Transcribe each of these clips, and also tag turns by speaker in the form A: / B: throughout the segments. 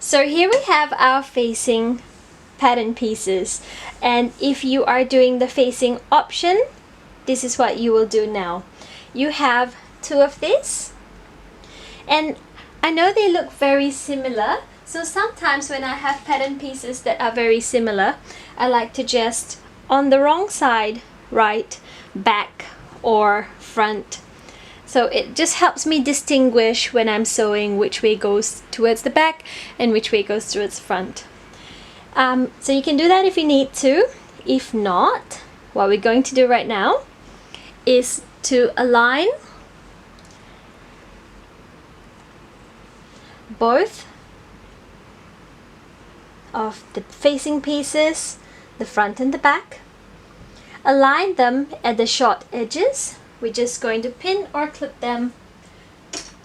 A: So here we have our facing pattern pieces, and if you are doing the facing option, this is what you will do now. You have two of these, and I know they look very similar, so sometimes when I have pattern pieces that are very similar, I like to just on the wrong side write back or front. So it just helps me distinguish when I'm sewing which way goes towards the back and which way goes towards the front. So you can do that if you need to. If not, what we're going to do right now is to align both of the facing pieces, the front and the back. Align them at the short edges. We're just going to pin or clip them,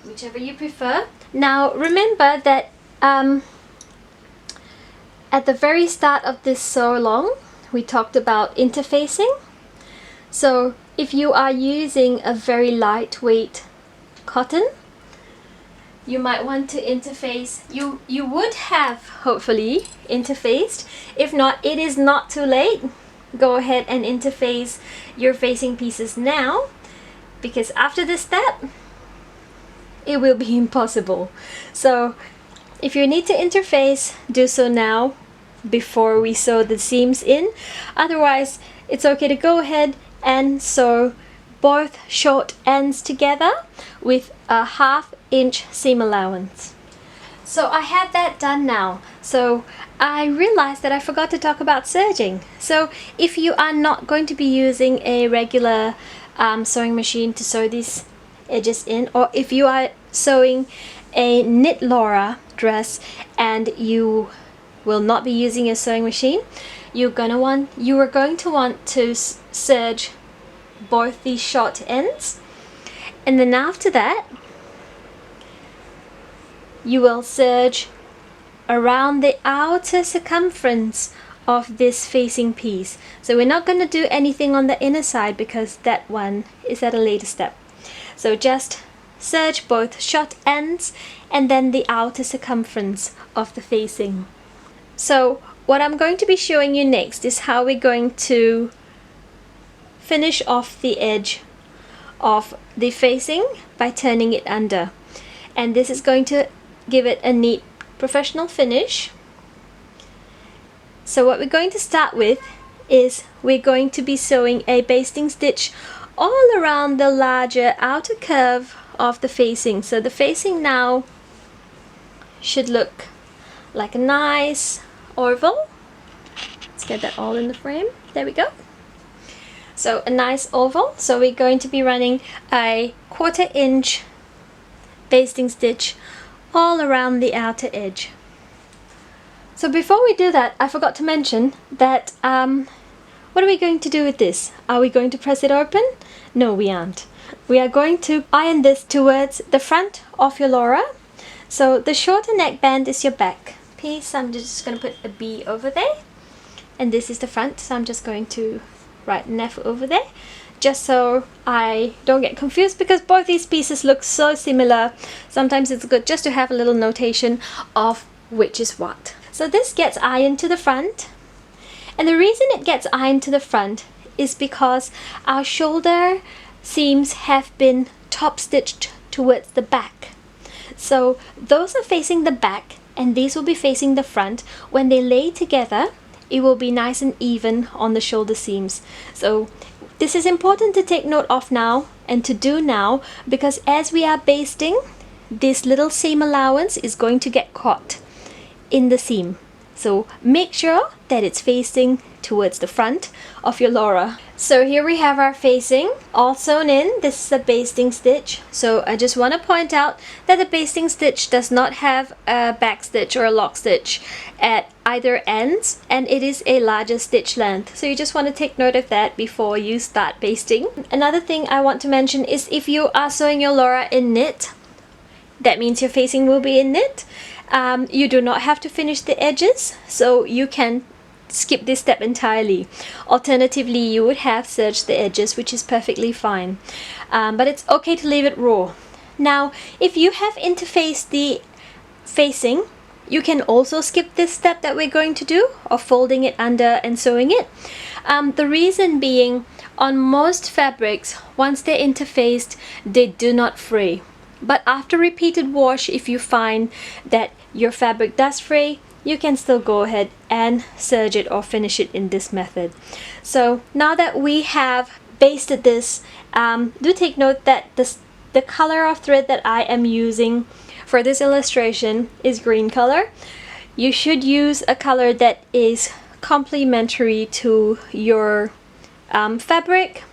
A: whichever you prefer. Now remember that at the very start of this sew-along, we talked about interfacing. So if you are using a very lightweight cotton, you might want to interface. You would have hopefully interfaced. If not, it is not too late. Go ahead and interface your facing pieces now, because after this step it will be impossible. So if you need to interface, do so now before we sew the seams in. Otherwise, it's okay to go ahead and sew both short ends together with a 1/2 inch seam allowance. So I have that done now. So I realized that I forgot to talk about serging. So if you are not going to be using a regular sewing machine to sew these edges in, or if you are sewing a knit Laura dress and you will not be using a sewing machine, you are going to want to serge both these short ends, and then after that you will serge around the outer circumference of this facing piece. So we're not going to do anything on the inner side because that one is at a later step. So just serge both short ends and then the outer circumference of the facing. So what I'm going to be showing you next is how we're going to finish off the edge of the facing by turning it under, and this is going to give it a neat professional finish. So what we're going to start with is we're going to be sewing a basting stitch all around the larger outer curve of the facing. So the facing now should look like a nice oval. Let's get that all in the frame. There we go. So a nice oval. So we're going to be running a 1/4 inch basting stitch all around the outer edge. So before we do that, I forgot to mention that what are we going to do with this? Are we going to press it open? No, we aren't. We are going to iron this towards the front of your Laura. So the shorter neckband is your back piece. I'm just going to put a B over there, and this is the front, so I'm just going to write an F over there, just so I don't get confused, because both these pieces look so similar. Sometimes it's good just to have a little notation of which is what. So this gets ironed to the front, and the reason it gets ironed to the front is because our shoulder seams have been top stitched towards the back. So those are facing the back and these will be facing the front. When they lay together, it will be nice and even on the shoulder seams. So this is important to take note of now and to do now, because as we are basting, this little seam allowance is going to get caught in the seam. So make sure that it's facing towards the front of your Laura. So here we have our facing all sewn in. This is a basting stitch. So I just want to point out that the basting stitch does not have a back stitch or a lock stitch at either ends, and it is a larger stitch length. So you just want to take note of that before you start basting. Another thing I want to mention is if you are sewing your Laura in knit, that means your facing will be in knit. You do not have to finish the edges, so you can skip this step entirely. Alternatively, you would have serged the edges, which is perfectly fine, but it's okay to leave it raw. Now, if you have interfaced the facing You can also skip this step that we're going to do of folding it under and sewing it. The reason being, on most fabrics, once they're interfaced, they do not fray. But after repeated wash, if you find that your fabric does fray, you can still go ahead and serge it or finish it in this method. So now that we have basted this, do take note that the color of thread that I am using for this illustration is green color. You should use a color that is complementary to your fabric.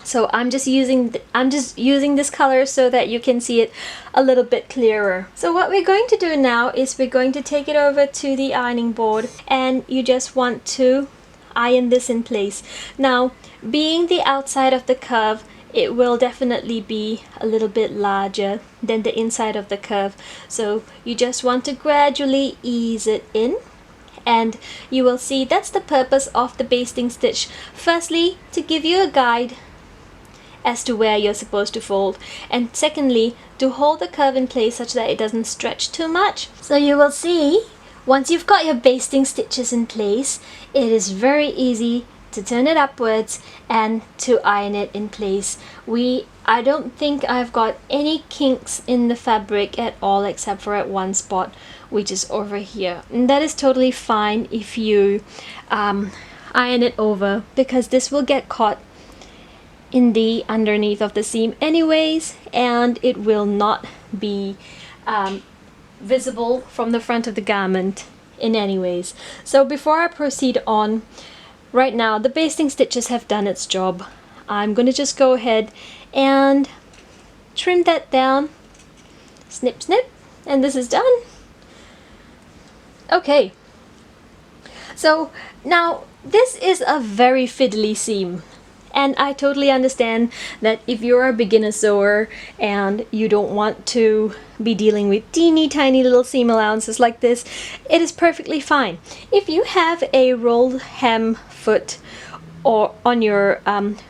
A: So I'm just using this color so that you can see it a little bit clearer. So what we're going to do now is we're going to take it over to the ironing board, and you just want to iron this in place. Now, being the outside of the curve, it will definitely be a little bit larger than the inside of the curve. So you just want to gradually ease it in, and you will see that's the purpose of the basting stitch. Firstly, to give you a guide as to where you're supposed to fold, and secondly, to hold the curve in place such that it doesn't stretch too much. So you will see, once you've got your basting stitches in place, it is very easy to turn it upwards and to iron it in place. I don't think I've got any kinks in the fabric at all, except for at one spot, which is over here, and that is totally fine if you iron it over, because this will get caught in the underneath of the seam anyways, and it will not be visible from the front of the garment in any ways. So before I proceed on, right now the basting stitches have done its job. I'm going to just go ahead and trim that down, snip snip, and this is done. Okay, so now this is a very fiddly seam, and I totally understand that if you're a beginner sewer and you don't want to be dealing with teeny tiny little seam allowances like this, it is perfectly fine. If you have a rolled hem foot or on your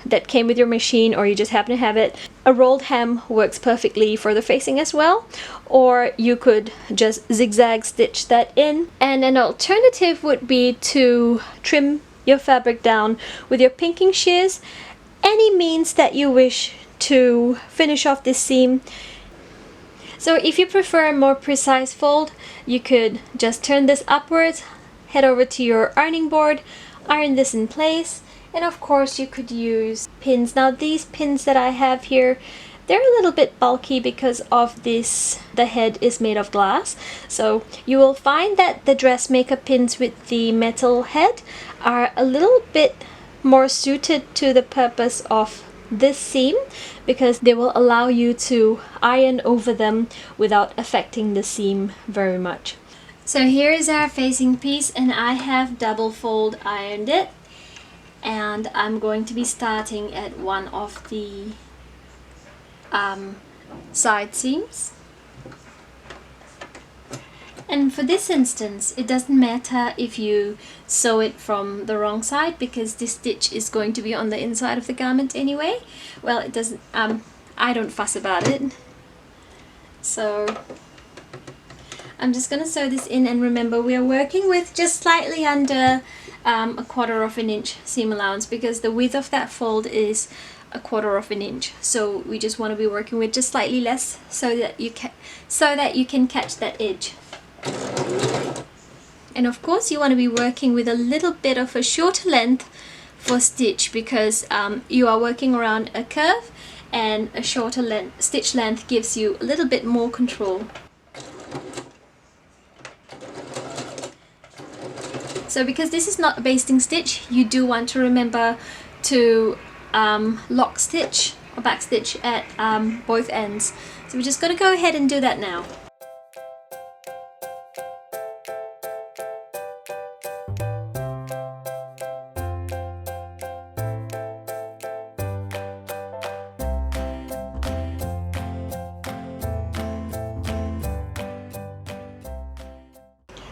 A: that came with your machine, or you just happen to have it, a rolled hem works perfectly for the facing as well, or you could just zigzag stitch that in. And an alternative would be to trim your fabric down with your pinking shears, any means that you wish to finish off this seam. So if you prefer a more precise fold, you could just turn this upwards, head over to your ironing board, iron this in place, and of course you could use pins. Now these pins that I have here, they're a little bit bulky because of this, the head is made of glass. So you will find that the dressmaker pins with the metal head are a little bit more suited to the purpose of this seam, because they will allow you to iron over them without affecting the seam very much. So here is our facing piece, and I have double fold ironed it, and I'm going to be starting at one of the side seams. And for this instance, it doesn't matter if you sew it from the wrong side, because this stitch is going to be on the inside of the garment anyway. Well, it doesn't, I don't fuss about it. So I'm just going to sew this in, and remember we are working with just slightly under a 1/4 inch seam allowance, because the width of that fold is a 1/4 inch. So we just want to be working with just slightly less, so that you can catch that edge. And of course you want to be working with a little bit of a shorter length for stitch, because you are working around a curve, and a shorter stitch length gives you a little bit more control. So because this is not a basting stitch, you do want to remember to lock stitch or back stitch at both ends. So we're just going to go ahead and do that now.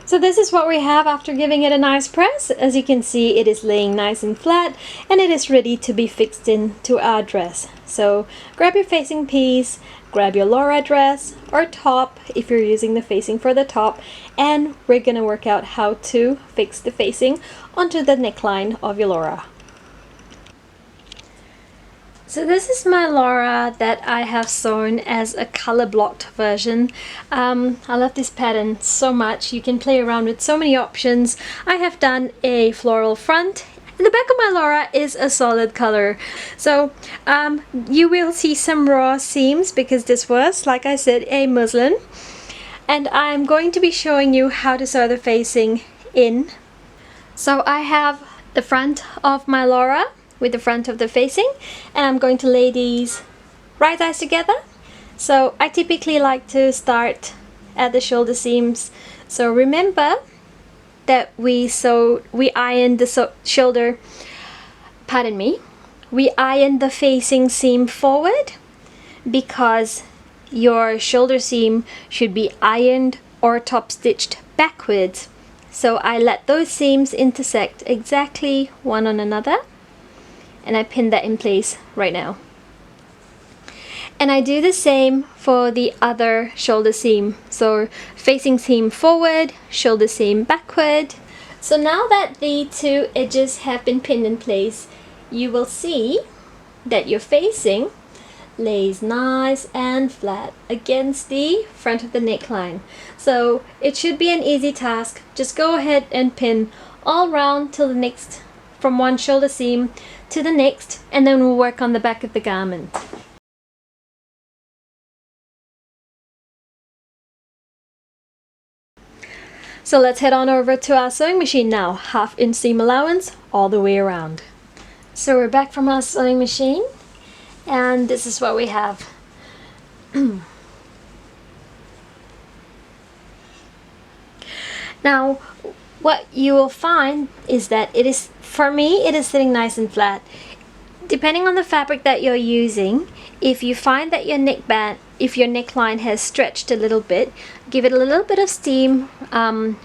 A: So this is what we have after giving it a nice press. As you can see, it is laying nice and flat, and it is ready to be fixed into our dress. So grab your facing piece, grab your Laura dress or top if you're using the facing for the top, and we're gonna work out how to fix the facing onto the neckline of your Laura. So this is my Laura that I have sewn as a color blocked version. I love this pattern so much. You can play around with so many options. I have done a floral front. And the back of my Laura is a solid color. So you will see some raw seams because this was, like I said, a muslin. And I'm going to be showing you how to sew the facing in. So I have the front of my Laura with the front of the facing, and I'm going to lay these right sides together. So I typically like to start at the shoulder seams. So remember that we ironed the shoulder, pardon me, we ironed the facing seam forward because your shoulder seam should be ironed or top stitched backwards. So I let those seams intersect exactly one on another, and I pin that in place right now. And I do the same for the other shoulder seam. So facing seam forward, shoulder seam backward. So now that the two edges have been pinned in place, you will see that your facing lays nice and flat against the front of the neckline. So it should be an easy task. Just go ahead and pin all round till the next, from one shoulder seam to the next, and then we'll work on the back of the garment. So let's head on over to our sewing machine now. 1/2 inch seam allowance all the way around. So we're back from our sewing machine, and this is what we have. Now what you will find is that it is, for me, it is sitting nice and flat. Depending on the fabric that you're using, if you find that your neckband, if your neckline has stretched a little bit, give it a little bit of steam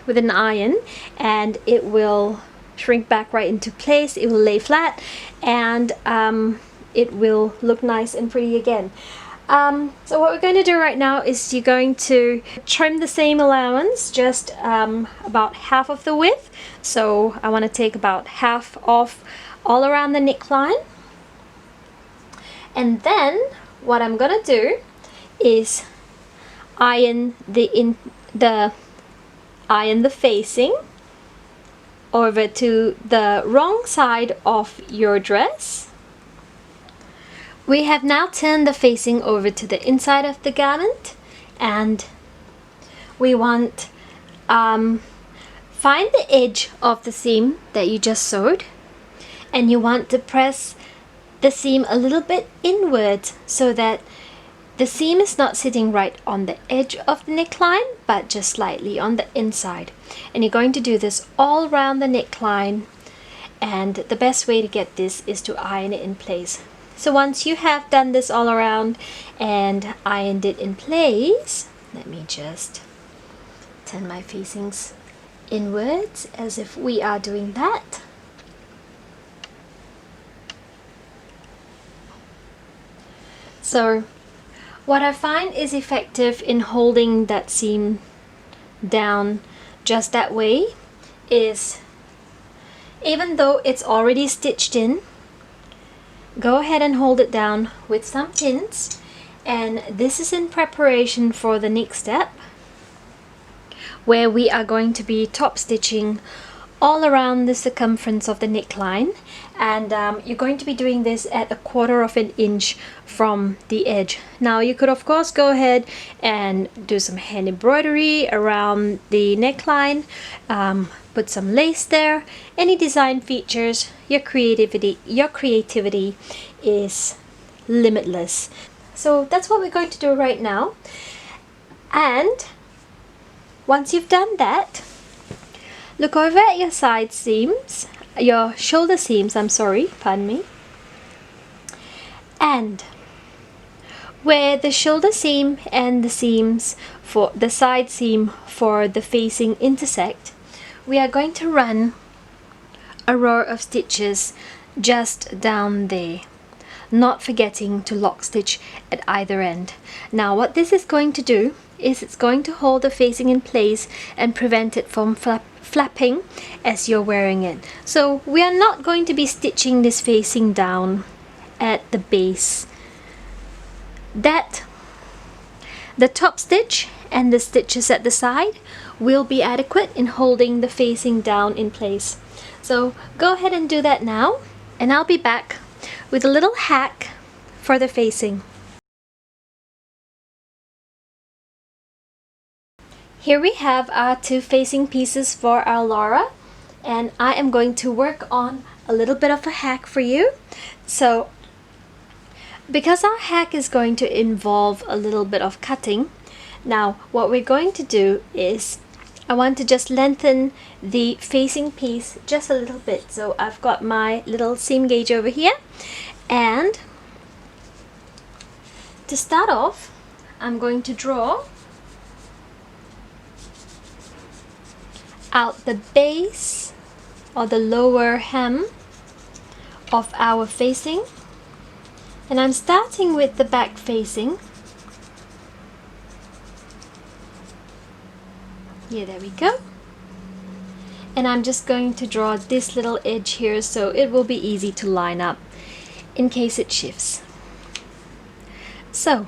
A: with an iron, and it will shrink back right into place. It will lay flat, and it will look nice and pretty again. So what we're going to do right now is you're going to trim the seam allowance just about half of the width. So I want to take about half off all around the neckline. And then what I'm going to do is iron the facing over to the wrong side of your dress. We have now turned the facing over to the inside of the garment, and we want find the edge of the seam that you just sewed, and you want to press the seam a little bit inward so that the seam is not sitting right on the edge of the neckline, but just slightly on the inside. And you're going to do this all around the neckline, and the best way to get this is to iron it in place. So once you have done this all around and ironed it in place, let me just turn my facings inwards as if we are doing that. So what I find is effective in holding that seam down just that way is, even though it's already stitched in, go ahead and hold it down with some pins, and this is in preparation for the next step where we are going to be top stitching all around the circumference of the neckline, and you're going to be doing this at 1/4 of an inch from the edge. Now you could of course go ahead and do some hand embroidery around the neckline, put some lace there, any design features. Your creativity is limitless. So that's what we're going to do right now. And once you've done that, look over at your side seams, your shoulder seams, pardon me, and where the shoulder seam and the seams for the side seam for the facing intersect, we are going to run a row of stitches just down there. not forgetting to lock stitch at either end. Now what this is going to do is it's going to hold the facing in place and prevent it from flapping as you're wearing it. So we are not going to be stitching this facing down at the base. The top stitch and the stitches at the side will be adequate in holding the facing down in place. So go ahead and do that now, and I'll be back with a little hack for the facing. Here we have our two facing pieces for our Laura, and I am going to work on a little bit of a hack for you. So because our hack is going to involve a little bit of cutting, now what we're going to do is I want to just lengthen the facing piece just a little bit. So I've got my little seam gauge over here, and to start off I'm going to draw out the base or the lower hem of our facing, and I'm starting with the back facing. Yeah, there we go. And I'm just going to draw this little edge here so it will be easy to line up in case it shifts. So,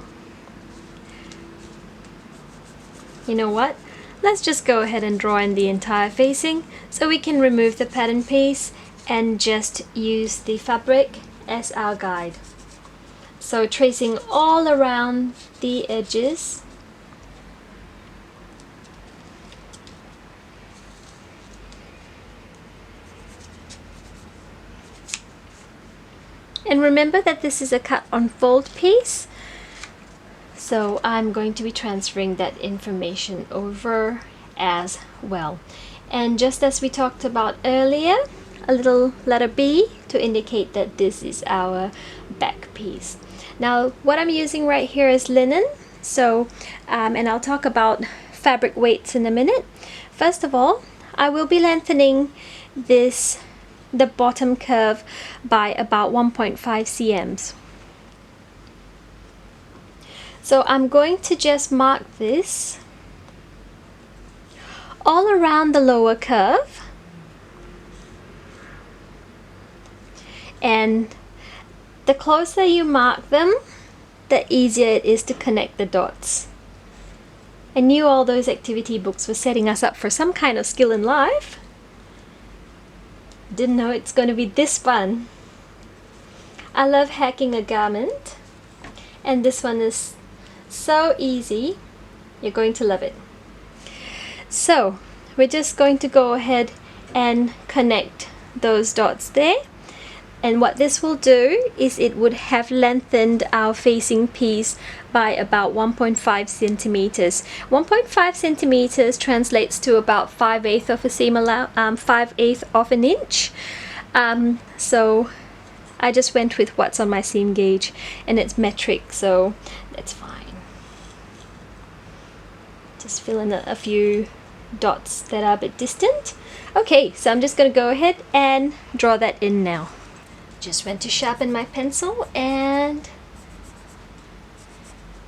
A: you know what? Let's just go ahead and draw in the entire facing so we can remove the pattern piece and just use the fabric as our guide. So tracing all around the edges. And remember that this is a cut on fold piece, so I'm going to be transferring that information over as well. And just as we talked about earlier, a little letter B to indicate that this is our back piece. Now what I'm using right here is linen, so and I'll talk about fabric weights in a minute. First of all, I will be lengthening the bottom curve by about 1.5 cms. So I'm going to just mark this all around the lower curve, and the closer you mark them, the easier it is to connect the dots. I knew all those activity books were setting us up for some kind of skill in life. Didn't know it's going to be this fun. I love hacking a garment, and this one is so easy. You're going to love it. So we're just going to go ahead and connect those dots there, and what this will do is it would have lengthened our facing piece by about 1.5 centimeters. 1.5 centimeters translates to about 5/8 of a seam 5/8 of an inch. So I just went with what's on my seam gauge, and it's metric, so that's fine. Just fill in a few dots that are a bit distant. Okay, so I'm just going to go ahead and draw that in now. Just went to sharpen my pencil, and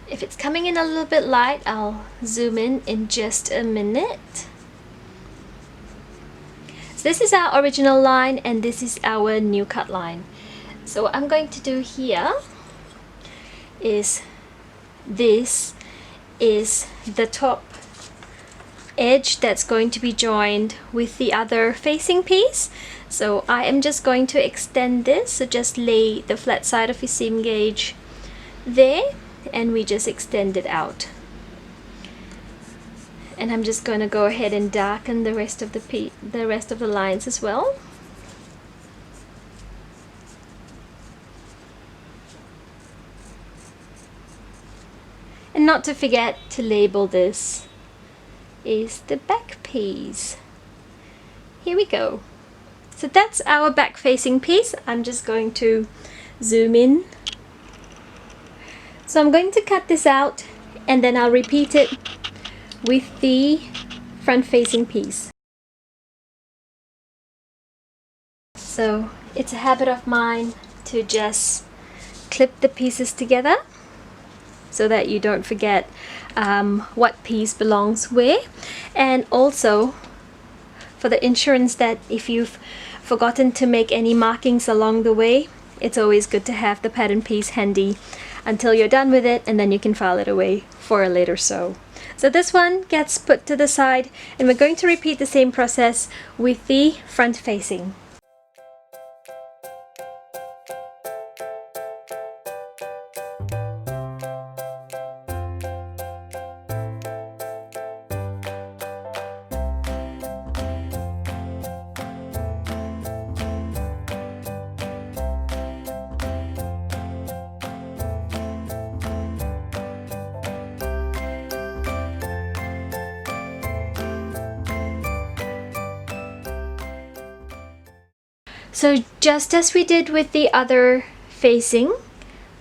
A: if it's coming in a little bit light, I'll zoom in just a minute. So this is our original line, and this is our new cut line. So what I'm going to do here is this is the top edge that's going to be joined with the other facing piece. So I am just going to extend this, so just lay the flat side of your seam gauge there, and we just extend it out. And I'm just going to go ahead and darken the rest of the lines as well. And not to forget to label this is the back piece. Here we go. So that's our back facing piece. I'm just going to zoom in. So I'm going to cut this out, and then I'll repeat it with the front facing piece. So it's a habit of mine to just clip the pieces together so that you don't forget what piece belongs where, and also for the insurance that if you've forgotten to make any markings along the way, it's always good to have the pattern piece handy until you're done with it, and then you can file it away for a later sew. So this one gets put to the side, and we're going to repeat the same process with the front facing. So just as we did with the other facing,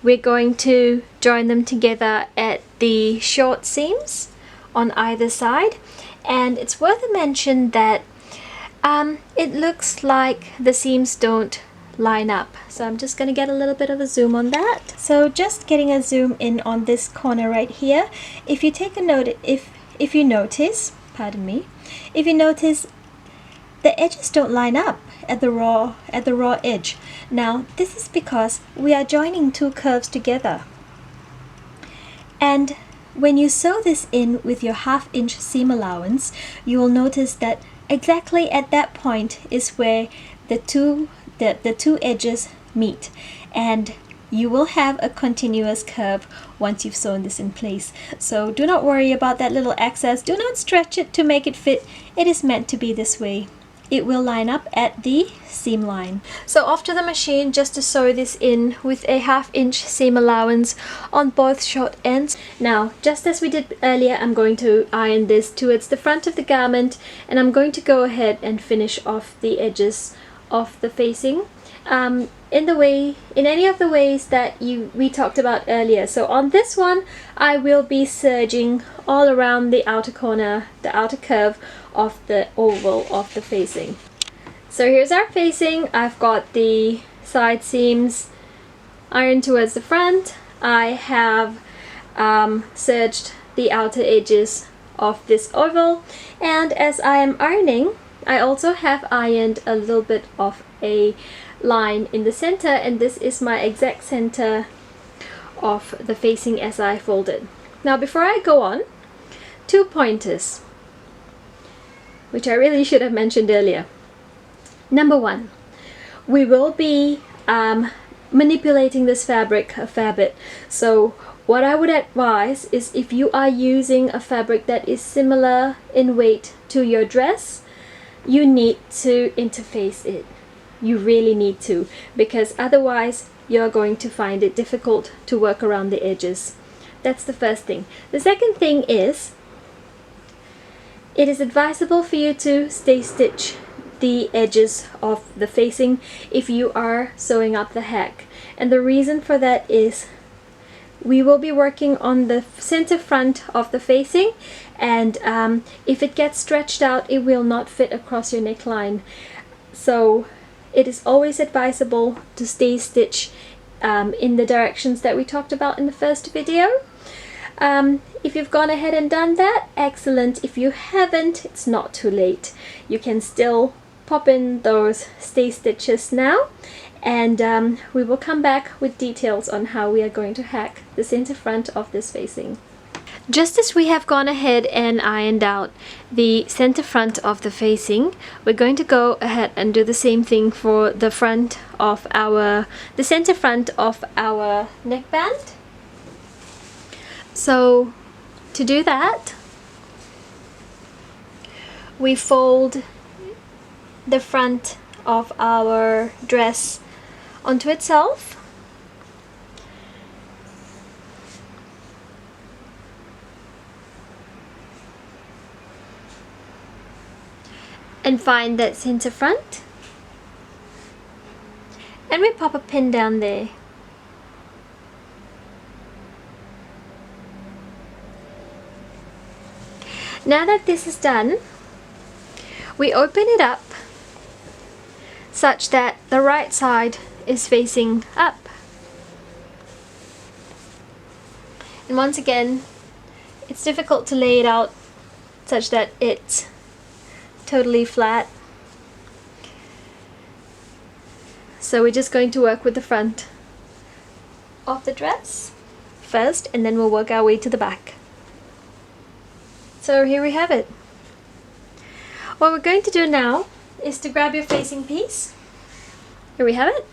A: we're going to join them together at the short seams on either side. And it's worth a mention that it looks like the seams don't line up. So I'm just going to get a little bit of a zoom on that. So just getting a zoom in on this corner right here. If you take a note, if you notice, pardon me, if you notice, the edges don't line up at the raw edge. Now this is because we are joining two curves together, and when you sew this in with your 1/2 inch seam allowance, you will notice that exactly at that point is where the two edges meet, and you will have a continuous curve once you've sewn this in place. So do not worry about that little excess. Do not stretch it to make it fit. It is meant to be this way. It will line up at the seam line. So off to the machine just to sew this in with a 1/2 inch seam allowance on both short ends. Now, just as we did earlier, I'm going to iron this towards the front of the garment, and I'm going to go ahead and finish off the edges of the facing in any of the ways that we talked about earlier. So on this one, I will be serging all around the outer corner, the outer curve of the oval of the facing. So here's our facing. I've got the side seams ironed towards the front. I have serged the outer edges of this oval, and as I am ironing, I also have ironed a little bit of a line in the center, and this is my exact center of the facing as I fold it. Now before I go on, 2 pointers which I really should have mentioned earlier. Number 1, we will be manipulating this fabric a fair bit. So what I would advise is, if you are using a fabric that is similar in weight to your dress, you need to interface it. You really need to, because otherwise you're going to find it difficult to work around the edges. That's the first thing. The second thing is, it is advisable for you to stay stitch the edges of the facing if you are sewing up the hack. And the reason for that is we will be working on the center front of the facing, and if it gets stretched out, it will not fit across your neckline. So it is always advisable to stay stitch in the directions that we talked about in the first video. If you've gone ahead and done that, excellent. If you haven't, it's not too late. You can still pop in those stay stitches now, and we will come back with details on how we are going to hack the center front of this facing. Just as we have gone ahead and ironed out the center front of the facing, we're going to go ahead and do the same thing for the front of the center front of our neckband. So to do that, we fold the front of our dress onto itself, and find that center front, and we pop a pin down there. Now that this is done, we open it up such that the right side is facing up. And once again, it's difficult to lay it out such that it's totally flat. So we're just going to work with the front of the dress first, and then we'll work our way to the back. So here we have it. What we're going to do now is to grab your facing piece. Here we have it.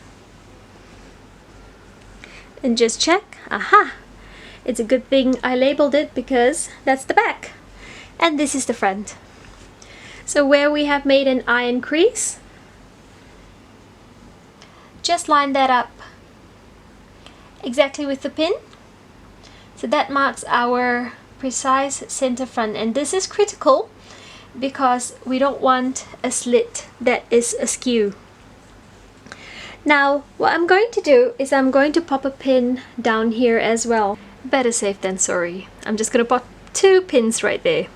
A: And just check. Aha! It's a good thing I labeled it because that's the back. And this is the front. So where we have made an iron crease, just line that up exactly with the pin. So that marks our precise center front, and this is critical because we don't want a slit that is askew. Now what I'm going to do is I'm going to pop a pin down here as well. Better safe than sorry. I'm just going to pop 2 pins right there.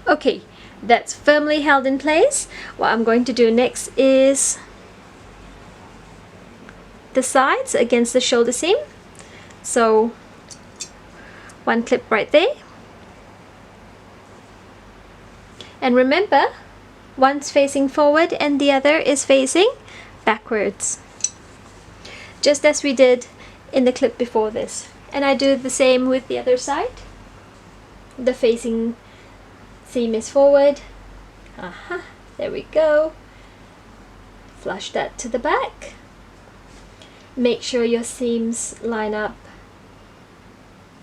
A: Okay, that's firmly held in place. What I'm going to do next is the sides against the shoulder seam. So 1 clip right there. And remember, one's facing forward and the other is facing backwards, just as we did in the clip before this. And I do the same with the other side. The facing seam is forward. Aha, there we go. Flush that to the back. Make sure your seams line up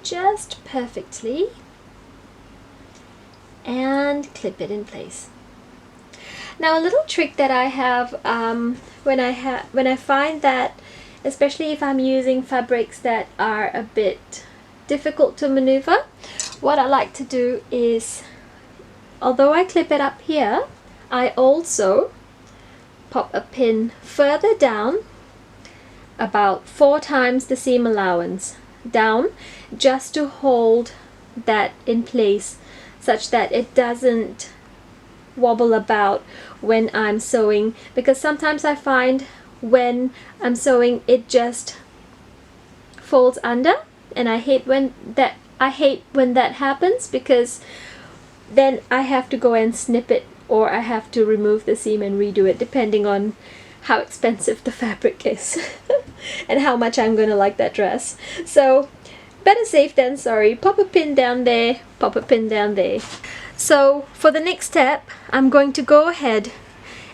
A: just perfectly and clip it in place. Now a little trick that I have when I find that, especially if I'm using fabrics that are a bit difficult to maneuver, what I like to do is, although I clip it up here, I also pop a pin further down, about 4 times the seam allowance down, just to hold that in place such that it doesn't wobble about when I'm sewing, because sometimes I find when I'm sewing it just folds under, and I hate when that happens, because then I have to go and snip it, or I have to remove the seam and redo it, depending on how expensive the fabric is and how much I'm gonna like that dress. So better safe than sorry. Pop a pin down there, pop a pin down there. So for the next step, I'm going to go ahead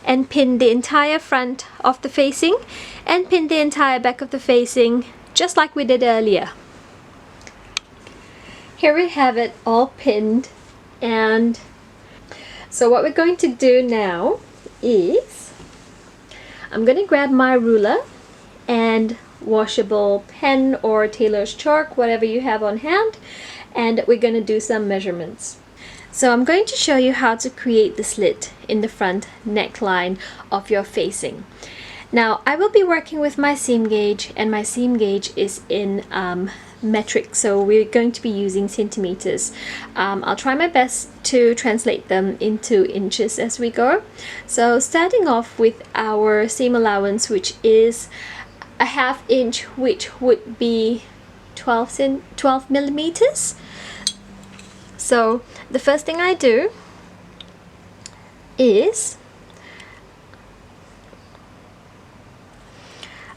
A: and pin the entire front of the facing and pin the entire back of the facing, just like we did earlier. Here we have it all pinned, and so what we're going to do now is I'm going to grab my ruler and washable pen or tailor's chalk, whatever you have on hand, and we're going to do some measurements. So I'm going to show you how to create the slit in the front neckline of your facing. Now I will be working with my seam gauge, and my seam gauge is in metric, so we're going to be using centimeters. I'll try my best to translate them into inches as we go. So starting off with our seam allowance, which is a 1/2 inch, which would be 12 millimeters. So the first thing I do is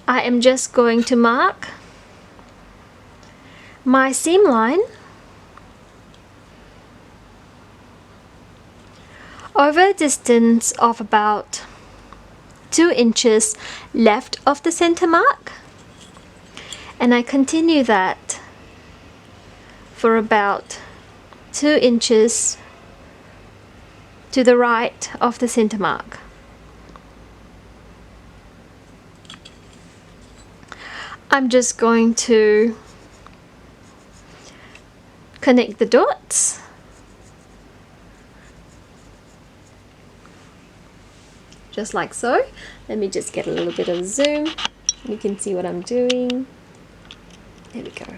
A: I am just going to mark my seam line over a distance of about 2 inches left of the center mark, and I continue that for about 2 inches to the right of the center mark. I'm just going to connect the dots. Just like so. Let me just get a little bit of zoom. You can see what I'm doing. There we go.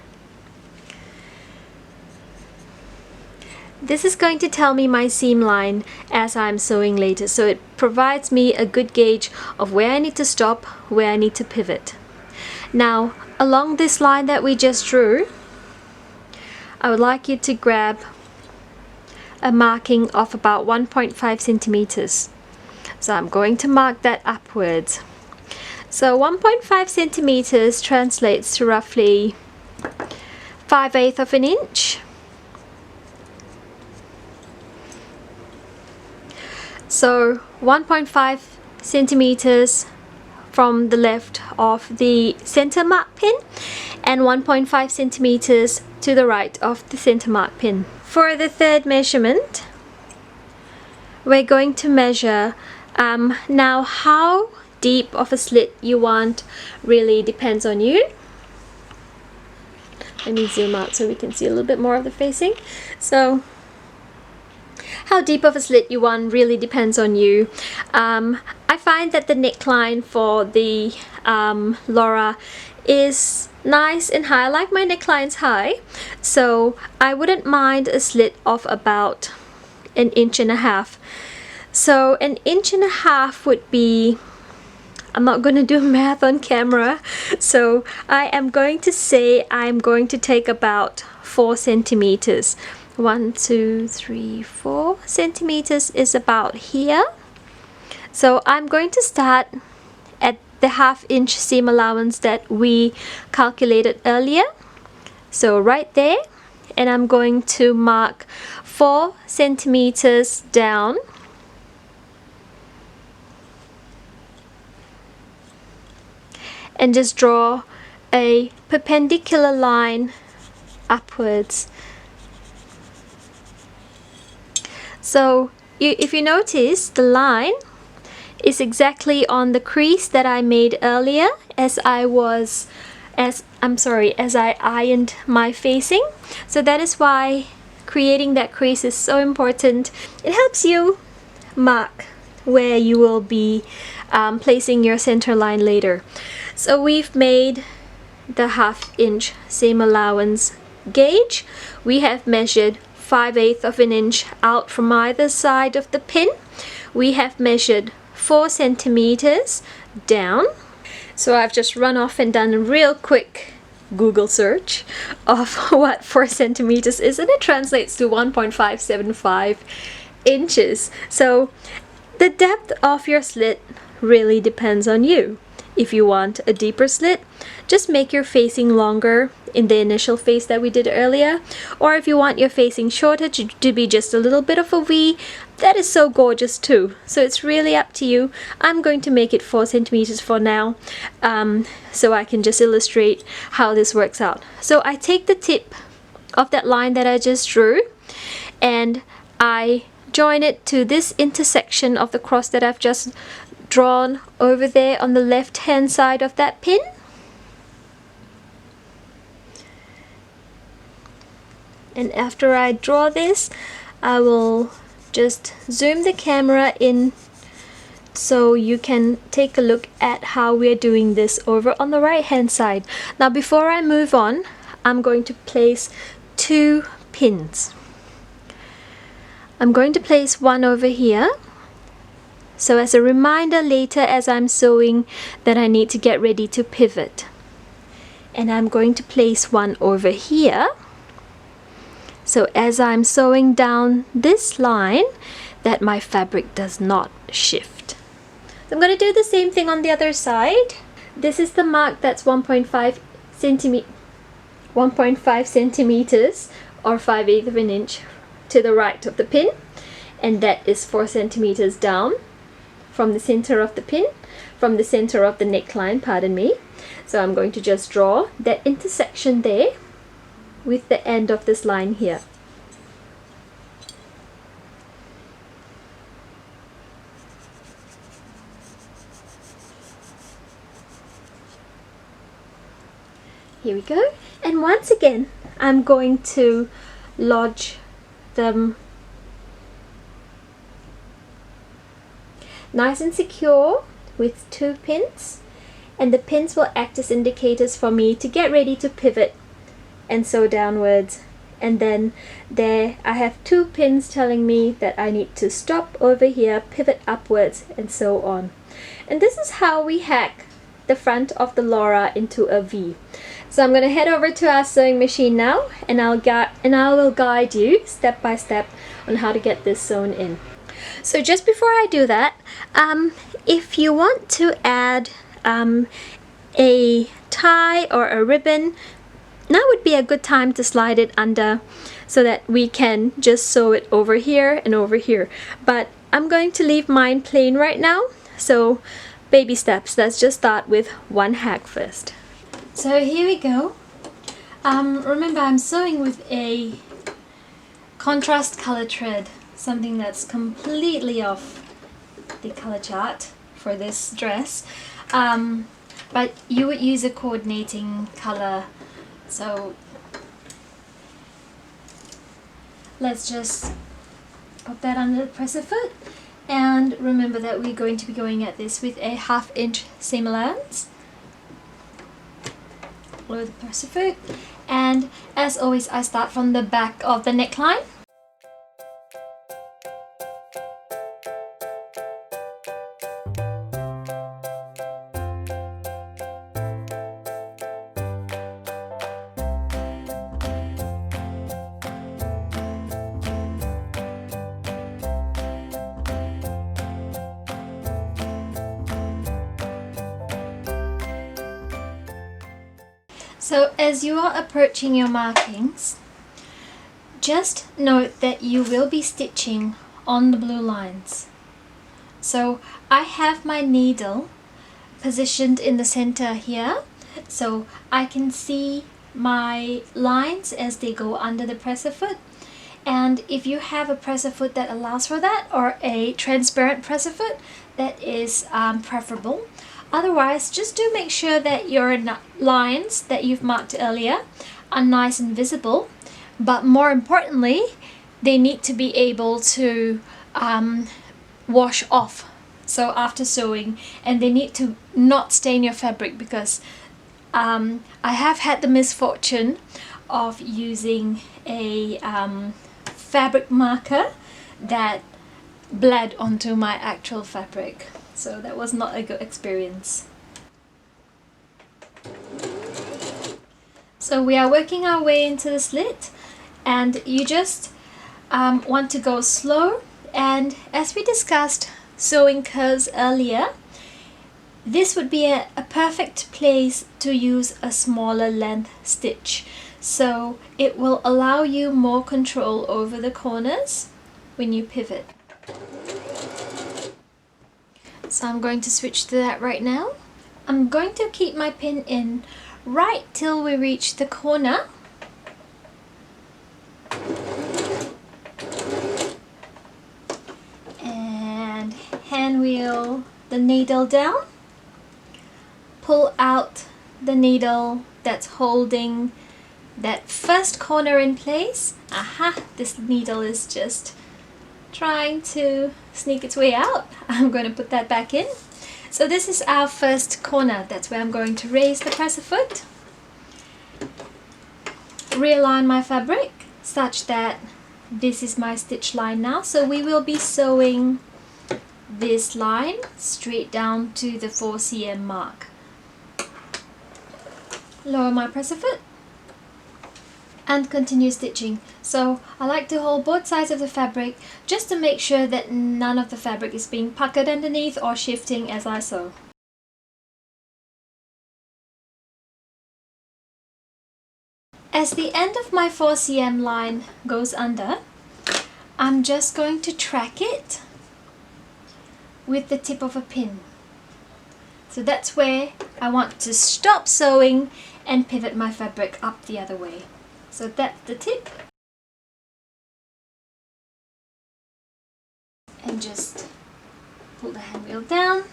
A: This is going to tell me my seam line as I'm sewing later, so it provides me a good gauge of where I need to stop, where I need to pivot. Now, along this line that we just drew, I would like you to grab a marking of about 1.5 centimeters. So I'm going to mark that upwards. So 1.5 centimeters translates to roughly 5/8 of an inch. So 1.5 centimeters from the left of the center mark pin and 1.5 centimeters to the right of the center mark pin. For the third measurement, we're going to measure now how deep of a slit you want really depends on you. Let me zoom out so we can see a little bit more of the facing. So how deep of a slit you want really depends on you. I find that the neckline for the Laura is nice and high. I like my necklines high, so I wouldn't mind a slit of about 1.5 inches. So 1.5 inches would be, I'm not going to do math on camera, so I am going to say I'm going to take about 4 centimeters. 1, 2, 3, 4 centimeters is about here. So I'm going to start at the 1/2 inch seam allowance that we calculated earlier. So right there, and I'm going to mark 4 centimeters down. And just draw a perpendicular line upwards. So if you notice, the line is exactly on the crease that I made earlier as I ironed my facing. So that is why creating that crease is so important. It helps you mark where you will be placing your center line later. So we've made the 1/2 inch seam allowance gauge. We have measured 5/8 of an inch out from either side of the pin. We have measured 4 centimeters down. So I've just run off and done a real quick Google search of what 4 centimeters is, and it translates to 1.575 inches. So the depth of your slit really depends on you. If you want a deeper slit, just make your facing longer in the initial face that we did earlier. Or if you want your facing shorter to be just a little bit of a V, that is so gorgeous too. So it's really up to you. I'm going to make it 4 centimeters for now, so I can just illustrate how this works out. So I take the tip of that line that I just drew and I join it to this intersection of the cross that I've just drawn over there on the left hand side of that pin. And after I draw this, I will just zoom the camera in so you can take a look at how we're doing this over on the right hand side. Now before I move on, I'm going to place 2 pins. I'm going to place one over here, so as a reminder later as I'm sewing that I need to get ready to pivot. And I'm going to place one over here, so as I'm sewing down this line that my fabric does not shift. So I'm going to do the same thing on the other side. This is the mark that's 1.5 centimeters or 5/8 of an inch to the right of the pin, and that is 4 centimeters down from the center of the pin, from the center of the neckline, pardon me. So I'm going to just draw that intersection there with the end of this line here. Here we go. And once again, I'm going to lodge them nice and secure with 2 pins, and the pins will act as indicators for me to get ready to pivot and sew downwards. And then there I have 2 pins telling me that I need to stop over here, pivot upwards, and so on. And this is how we hack the front of the Laura into a V. So I'm going to head over to our sewing machine now, and I will guide you step by step on how to get this sewn in. So just before I do that, if you want to add a tie or a ribbon, now would be a good time to slide it under so that we can just sew it over here and over here. But I'm going to leave mine plain right now, so baby steps. Let's just start with one hack first. So here we go. Remember, I'm sewing with a contrast color thread, something that's completely off the color chart for this dress, but you would use a coordinating color. So let's just pop that under the presser foot, and remember that we're going to be going at this with a 1/2 inch seam allowance below the presser foot, and as always I start from the back of the neckline. So as you are approaching your markings, just note that you will be stitching on the blue lines. So I have my needle positioned in the center here, so I can see my lines as they go under the presser foot. And if you have a presser foot that allows for that, or a transparent presser foot, that is preferable. Otherwise, just do make sure that your lines that you've marked earlier are nice and visible, but more importantly, they need to be able to wash off, so after sewing, and they need to not stain your fabric, because I have had the misfortune of using a fabric marker that bled onto my actual fabric. So that was not a good experience. So we are working our way into the slit, and you just want to go slow, and as we discussed sewing curves earlier, this would be a perfect place to use a smaller length stitch, so it will allow you more control over the corners when you pivot. So I'm going to switch to that right now. I'm going to keep my pin in right till we reach the corner. And hand wheel the needle down. Pull out the needle that's holding that first corner in place. Aha! This needle is just trying to sneak its way out. I'm going to put that back in. So this is our first corner. That's where I'm going to raise the presser foot. Realign my fabric such that this is my stitch line now. So we will be sewing this line straight down to the 4 cm mark. Lower my presser foot and continue stitching. So I like to hold both sides of the fabric just to make sure that none of the fabric is being puckered underneath or shifting as I sew. As the end of my 4 cm line goes under, I'm just going to track it with the tip of a pin. So that's where I want to stop sewing and pivot my fabric up the other way. So that's the tip. And just pull the hand wheel down,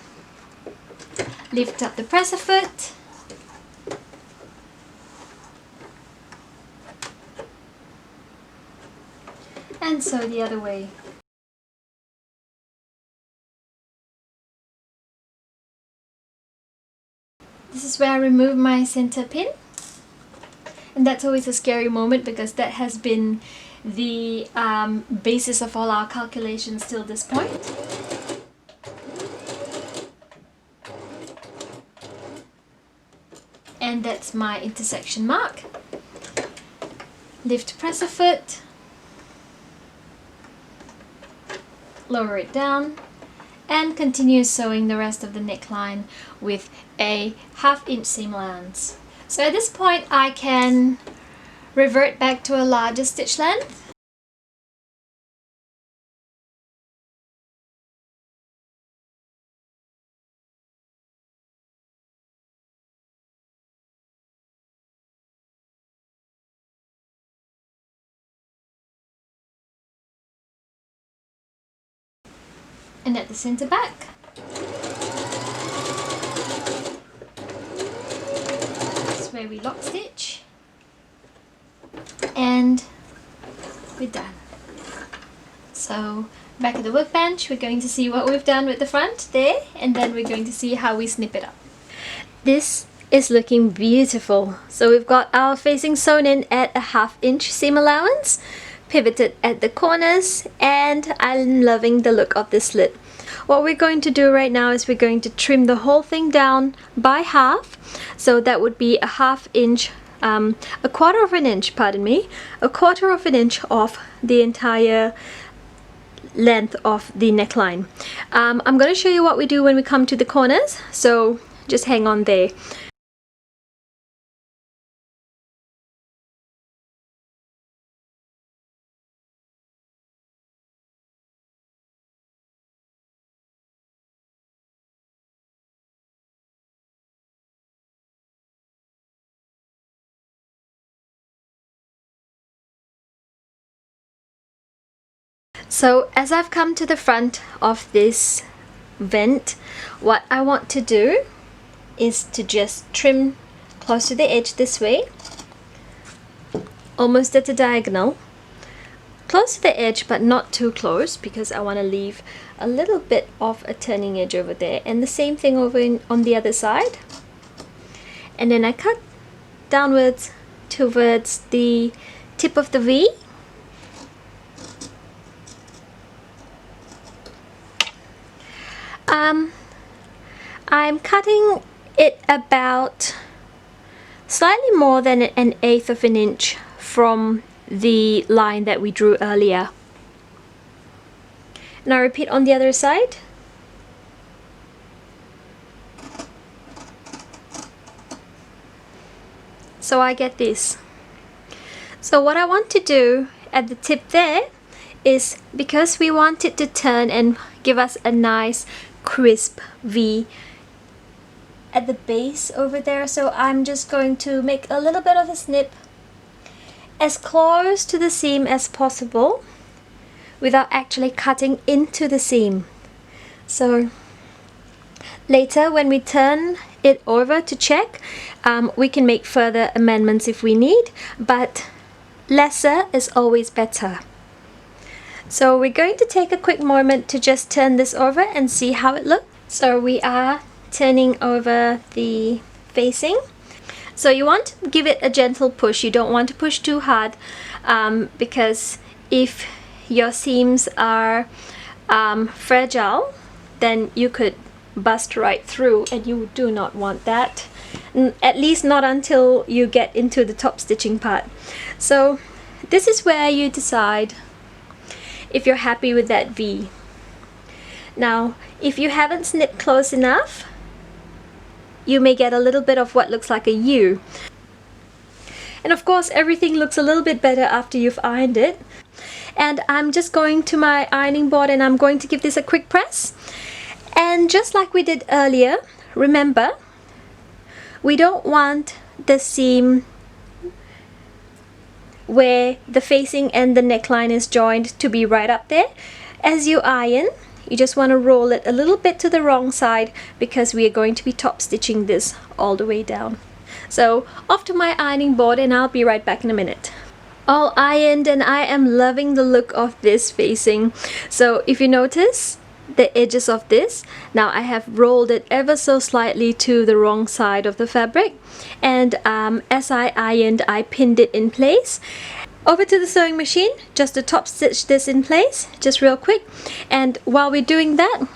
A: lift up the presser foot, and sew the other way. This is where I remove my center pin, and that's always a scary moment because that has been the basis of all our calculations till this point. and that's my intersection mark. Lift presser foot, lower it down, and continue sewing the rest of the neckline with a 1/2 inch seam allowance. So at this point I can revert back to a larger stitch length. And at the center back. That's where we lock stitch. And we're done. So back at the workbench, we're going to see what we've done with the front there, and then we're going to see how we snip it up. This is looking beautiful. So we've got our facing sewn in at a 1/2 inch seam allowance, pivoted at the corners, and I'm loving the look of this slit. What we're going to do right now is we're going to trim the whole thing down by half. So that would be a 1/2 inch, a 1/4 of an inch, pardon me, a 1/4 of an inch off the entire length of the neckline. I'm going to show you what we do when we come to the corners, so just hang on there. So as I've come to the front of this vent, what I want to do is to just trim close to the edge this way, almost at the diagonal, close to the edge but not too close, because I want to leave a little bit of a turning edge over there, and the same thing over on the other side. And then I cut downwards towards the tip of the V. I'm cutting it about slightly more than 1/8 of an inch from the line that we drew earlier. Now repeat on the other side. So I get this. So what I want to do at the tip there is, because we want it to turn and give us a nice crisp V at the base over there, so I'm just going to make a little bit of a snip as close to the seam as possible without actually cutting into the seam. So later when we turn it over to check, we can make further amendments if we need, but lesser is always better. So we're going to take a quick moment to just turn this over and see how it looks. So we are turning over the facing. So you want to give it a gentle push. You don't want to push too hard, because if your seams are fragile, then you could bust right through, and you do not want that, at least not until you get into the top stitching part. So this is where you decide if you're happy with that V. Now if you haven't snipped close enough, you may get a little bit of what looks like a U. And of course everything looks a little bit better after you've ironed it. And I'm just going to my ironing board and I'm going to give this a quick press. And just like we did earlier, remember, we don't want the seam where the facing and the neckline is joined to be right up there. As you iron, you just want to roll it a little bit to the wrong side, because we are going to be top stitching this all the way down. So off to my ironing board and I'll be right back in a minute. All ironed, and I am loving the look of this facing. So if you notice the edges of this, now I have rolled it ever so slightly to the wrong side of the fabric, and as I ironed, I pinned it in place. Over to the sewing machine just to top stitch this in place, just real quick. And while we're doing that,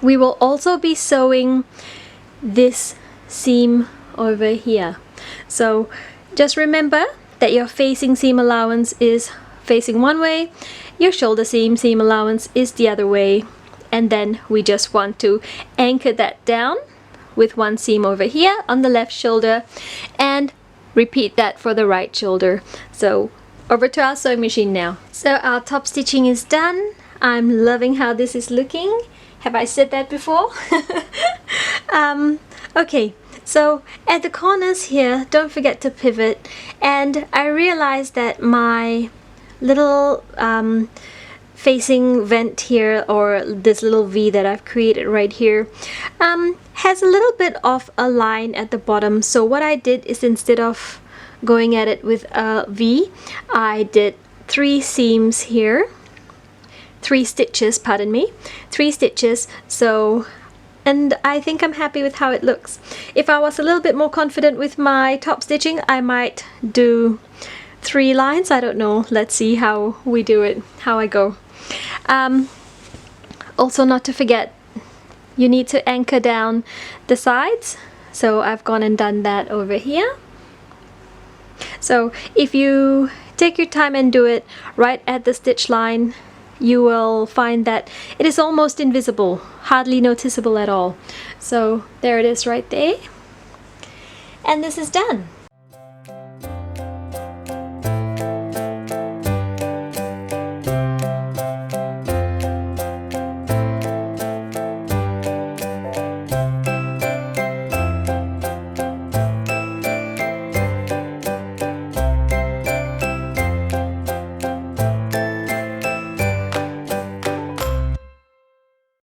A: we will also be sewing this seam over here. So just remember that your facing seam allowance is facing one way, your shoulder seam allowance is the other way, and then we just want to anchor that down with one seam over here on the left shoulder and repeat that for the right shoulder. So over to our sewing machine now. So our top stitching is done. I'm loving how this is looking. Have I said that before? Okay, so at the corners here, don't forget to pivot. And I realized that my little facing vent here, or this little V that I've created right here, has a little bit of a line at the bottom. So what I did is, instead of going at it with a V, I did 3 seams here, 3 stitches, pardon me, 3 stitches. So, and I think I'm happy with how it looks. If I was a little bit more confident with my top stitching, I might do 3 lines. I don't know. Let's see how we do it, how I go. Also, not to forget, you need to anchor down the sides. So I've gone and done that over here. So if you take your time and do it right at the stitch line, you will find that it is almost invisible, hardly noticeable at all. So there it is right there. And this is done.